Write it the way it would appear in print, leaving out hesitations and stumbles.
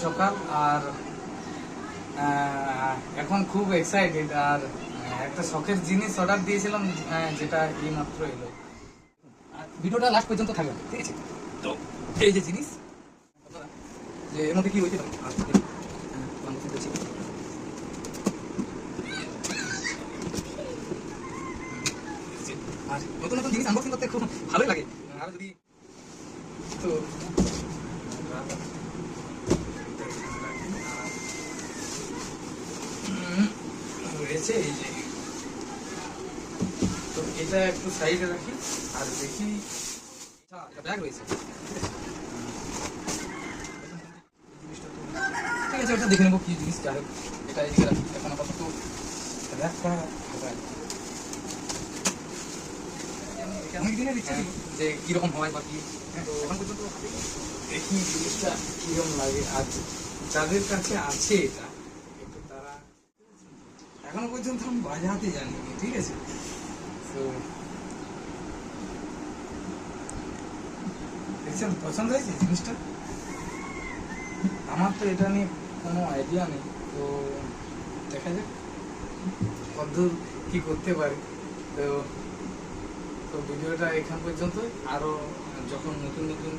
সকাল আর এখন খুব এক্সাইটেড। আর একটা শখের জিনিস অর্ডার দিয়েছিলাম, যেটা এই মাত্র এলো। ভিডিওটা লাস্ট পর্যন্ত থাকবে, ঠিক আছে? তো এই যে জিনিস, যে এর মধ্যে কি হয়েছে আর নতুন নতুন জিনিস আনবক্সিং করতে খুব ভালোই লাগে। আর যদি তো রয়েছে এই যে, তো এটা একটু সাইডে রাখি আর দেখি। এটা ব্যাগ রয়েছে, ঠিক আছে, ওটা দেখে নেবো কি জিনিস। যাই হোক, এটা এদিকে রাখি এখন আপাতত। ব্যাগটা অনেক দিনের ইচ্ছা ছিল যে কিরকম হয় বা কি, তো এখন পর্যন্ত দেখি জিনিসটা কিরকম লাগে। আর যাদের কাছে আছে এটা, একটু তারা এখনো পর্যন্ত আমি বাজাতে জানি, ঠিক আছে? তো দেখছেন, পছন্দ হয়েছে জিনিসটা? আমার তো এটা নিয়ে কোনো আইডিয়া নেই, তো দেখা যাক কতদূর কি করতে পারি। তো তো ভিডিওটা এখান পর্যন্ত। আরও যখন নতুন নতুন